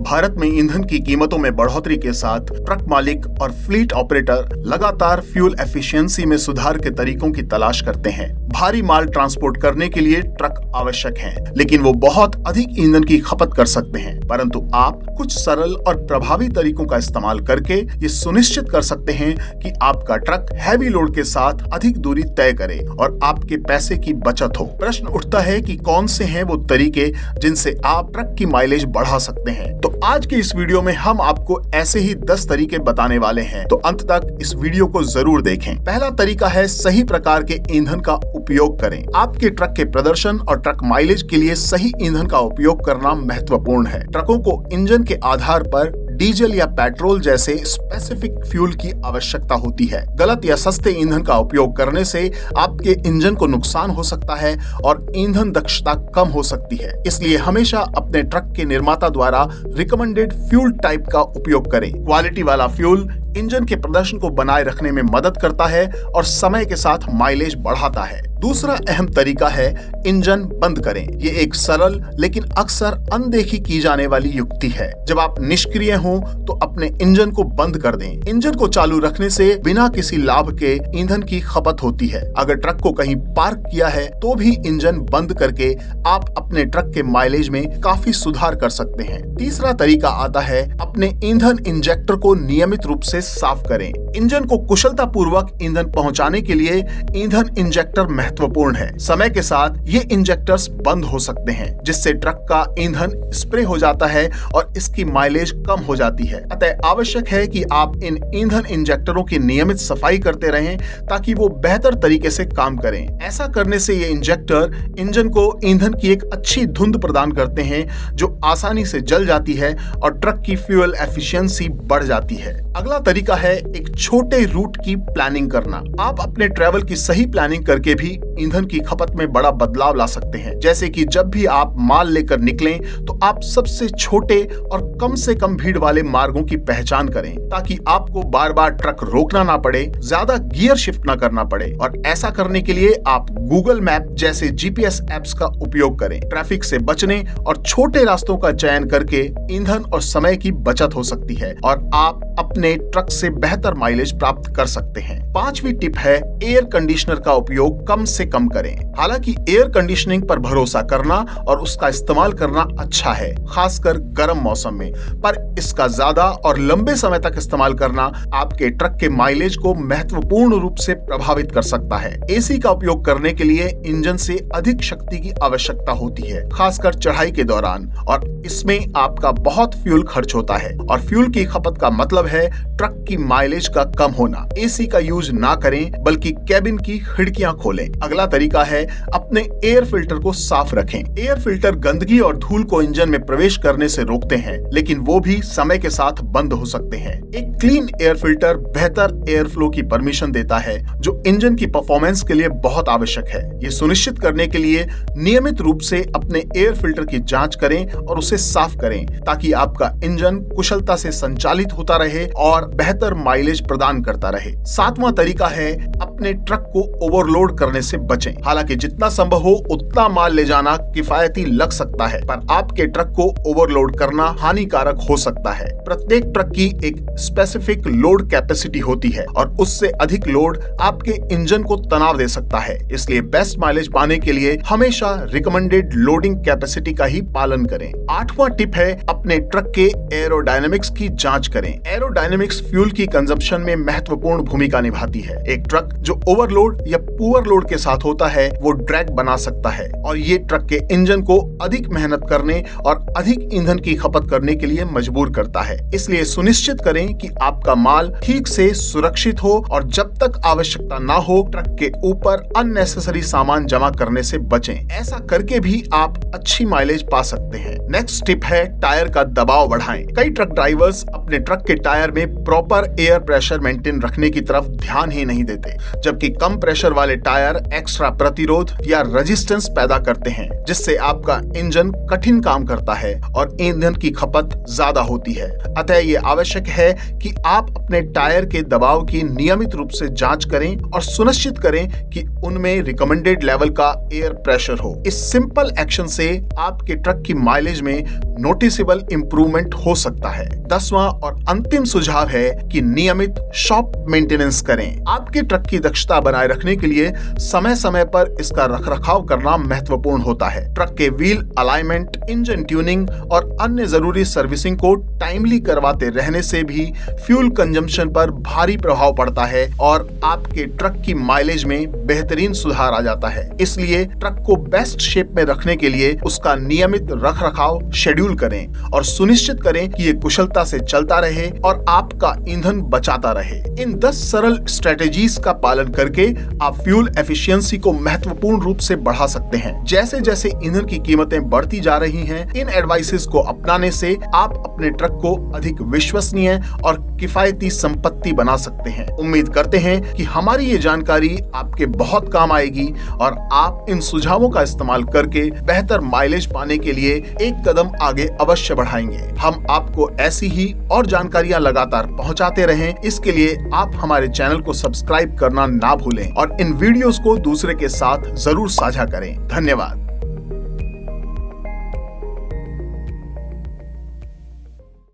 भारत में ईंधन की कीमतों में बढ़ोतरी के साथ ट्रक मालिक और फ्लीट ऑपरेटर लगातार फ्यूल एफिशिएंसी में सुधार के तरीकों की तलाश करते हैं। भारी माल ट्रांसपोर्ट करने के लिए ट्रक आवश्यक हैं, लेकिन वो बहुत अधिक ईंधन की खपत कर सकते हैं। परंतु आप कुछ सरल और प्रभावी तरीकों का इस्तेमाल करके ये सुनिश्चित कर सकते हैं कि आपका ट्रक हैवी लोड के साथ अधिक दूरी तय करे और आपके पैसे की बचत हो। प्रश्न उठता है कि कौन से हैं वो तरीके जिनसे आप ट्रक की माइलेज बढ़ा सकते हैं। तो आज के इस वीडियो में हम आपको ऐसे ही 10 तरीके बताने वाले हैं, तो अंत तक इस वीडियो को जरूर देखें। पहला तरीका है सही प्रकार के ईंधन का उपयोग करें। आपके ट्रक के प्रदर्शन और ट्रक माइलेज के लिए सही ईंधन का उपयोग करना महत्वपूर्ण है। ट्रकों को इंजन के आधार पर डीजल या पेट्रोल जैसे स्पेसिफिक फ्यूल की आवश्यकता होती है। गलत या सस्ते ईंधन का उपयोग करने से आपके इंजन को नुकसान हो सकता है और ईंधन दक्षता कम हो सकती है। इसलिए हमेशा अपने ट्रक के निर्माता द्वारा रिकमेंडेड फ्यूल टाइप का उपयोग करें। क्वालिटी वाला फ्यूल इंजन के प्रदर्शन को बनाए रखने में मदद करता है और समय के साथ माइलेज बढ़ाता है। दूसरा अहम तरीका है इंजन बंद करें। ये एक सरल लेकिन अक्सर अनदेखी की जाने वाली युक्ति है। जब आप निष्क्रिय हों तो अपने इंजन को बंद कर दें। इंजन को चालू रखने से बिना किसी लाभ के ईंधन की खपत होती है। अगर ट्रक को कहीं पार्क किया है तो भी इंजन बंद करके आप अपने ट्रक के माइलेज में काफी सुधार कर सकते हैं। तीसरा तरीका आता है अपने ईंधन इंजेक्टर को नियमित रूप से साफ करें। इंजन को कुशलता पूर्वक ईंधन पहुंचाने के लिए ईंधन इंजेक्टर महत्वपूर्ण है। समय के साथ ये इंजेक्टर्स बंद हो सकते हैं, जिससे ट्रक का ईंधन स्प्रे हो जाता है और इसकी माइलेज कम हो जाती है। अतः आवश्यक है कि आप इन ईंधन इंजेक्टरों की नियमित सफाई करते रहें ताकि वो बेहतर तरीके से काम करें। ऐसा करने से ये इंजेक्टर इंजन को ईंधन की एक अच्छी धुंध प्रदान करते हैं जो आसानी से जल जाती है और ट्रक की फ्यूल एफिशिएंसी बढ़ जाती है। अगला तरीका है एक छोटे रूट की प्लानिंग करना। आप अपने ट्रैवल की सही प्लानिंग करके भी ईंधन की खपत में बड़ा बदलाव ला सकते हैं। जैसे कि जब भी आप माल लेकर निकलें तो आप सबसे छोटे और कम से कम भीड़ वाले मार्गों की पहचान करें ताकि आपको बार बार ट्रक रोकना ना पड़े, ज्यादा गियर शिफ्ट ना करना पड़े। और ऐसा करने के लिए आप गूगल मैप जैसे जीपीएस एप्स का उपयोग करें। ट्रैफिक से बचने और छोटे रास्तों का चयन करके ईंधन और समय की बचत हो सकती है और आप अपने ट्रक से बेहतर माइलेज प्राप्त कर सकते हैं। पांचवी टिप है एयर कंडीशनर का उपयोग कम से कम करें। हालांकि एयर कंडीशनिंग पर भरोसा करना और उसका इस्तेमाल करना अच्छा है, खासकर गर्म मौसम में, पर इसका ज्यादा और लंबे समय तक इस्तेमाल करना आपके ट्रक के माइलेज को महत्वपूर्ण रूप से प्रभावित कर सकता है। एसी का उपयोग करने के लिए इंजन से अधिक शक्ति की आवश्यकता होती है, खासकर चढ़ाई के दौरान, और इसमें आपका बहुत फ्यूल खर्च होता है और फ्यूल की खपत का मतलब है ट्रक की माइलेज का कम होना। एसी का यूज ना करें बल्कि कैबिन की खिड़कियां खोलें। अगला तरीका है अपने एयर फिल्टर को साफ रखें। एयर फिल्टर गंदगी और धूल को इंजन में प्रवेश करने से रोकते हैं, लेकिन वो भी समय के साथ बंद हो सकते हैं। एक क्लीन एयर फिल्टर बेहतर एयर फ्लो की परमिशन देता है, जो इंजन की परफॉर्मेंस के लिए बहुत आवश्यक है। ये सुनिश्चित करने के लिए नियमित रूप से अपने एयर फिल्टर की जांच करें और उसे साफ करें ताकि आपका इंजन कुशलता से संचालित होता रहे और बेहतर माइलेज प्रदान करता रहे। सातवां तरीका है अपने ट्रक को ओवरलोड करने से बचें। हालांकि जितना संभव हो उतना माल ले जाना किफायती लग सकता है, पर आपके ट्रक को ओवरलोड करना हानिकारक हो सकता है। प्रत्येक ट्रक की एक स्पेसिफिक लोड कैपेसिटी होती है और उससे अधिक लोड आपके इंजन को तनाव दे सकता है। इसलिए बेस्ट माइलेज पाने के लिए हमेशा रिकमेंडेड लोडिंग कैपेसिटी का ही पालन करें। आठवां टिप है अपने ट्रक के एरोडायनेमिक्स की जांच करें। एरोडायनेमिक्स फ्यूल की कंजप्शन में महत्वपूर्ण भूमिका निभाती है। एक ट्रक जो ओवरलोड या पुअर लोड के साथ होता है वो ड्रैग बना सकता है और ये ट्रक के इंजन को अधिक मेहनत करने और अधिक ईंधन की खपत करने के लिए मजबूर करता है। इसलिए सुनिश्चित करें कि आपका माल ठीक से सुरक्षित हो और जब तक आवश्यकता ना हो ट्रक के ऊपर अननेसेसरी सामान जमा करने से बचें। ऐसा करके भी आप अच्छी माइलेज पा सकते हैं। नेक्स्ट टिप है टायर का दबाव बढ़ाएं। कई ट्रक ड्राइवर्स अपने ट्रक के टायर में प्रॉपर एयर प्रेशर मेंटेन रखने की तरफ ध्यान ही नहीं देते, जबकि कम प्रेशर वाले टायर एक्स्ट्रा प्रतिरोध या रेजिस्टेंस पैदा करते हैं, जिससे आपका इंजन कठिन काम करता है और ईंधन की खपत ज्यादा होती है। अतः ये आवश्यक है कि आप अपने टायर के दबाव की नियमित रूप से जांच करें और सुनिश्चित करें कि उनमें रिकमेंडेड लेवल का एयर प्रेशर हो। इस सिंपल एक्शन से आपके ट्रक की माइलेज में नोटिसेबल इंप्रूवमेंट हो सकता है। 10वां और अंतिम सुझाव है कि नियमित शॉप मेंटेनेंस करें। आपके ट्रक की दक्षता बनाए रखने के लिए समय समय पर इसका रखरखाव करना महत्वपूर्ण होता है। ट्रक के व्हील अलाइनमेंट, इंजन ट्यूनिंग और अन्य जरूरी सर्विसिंग को टाइमली करवाते रहने से भी फ्यूल कंजम्पशन पर भारी प्रभाव पड़ता है और आपके ट्रक की माइलेज में बेहतरीन सुधार आ जाता है। इसलिए ट्रक को बेस्ट शेप में रखने के लिए उसका नियमित रखरखाव शेड्यूल करें और सुनिश्चित करें कि ये कुशलता से चलता रहे और आपका ईंधन बचाता रहे। इन 10 सरल स्ट्रेटेजीज का पालन करके आप फ्यूल एफिशिएंसी को महत्वपूर्ण रूप से बढ़ा सकते हैं। जैसे जैसे ईंधन की कीमतें बढ़ती जा रही हैं, इन एडवाइसेस को अपनाने से आप अपने ट्रक को अधिक विश्वसनीय और किफायती संपत्ति बना सकते हैं। उम्मीद करते हैं कि हमारी ये जानकारी आपके बहुत काम आएगी और आप इन सुझावों का इस्तेमाल करके बेहतर माइलेज पाने के लिए एक कदम आगे अवश्य बढ़ाएंगे। हम आपको ऐसी ही और जानकारियां लगातार पहुंचाते रहें। इसके लिए आप हमारे चैनल को सब्सक्राइब करना ना भूलें और इन वीडियोस को दूसरे के साथ जरूर साझा करें। धन्यवाद।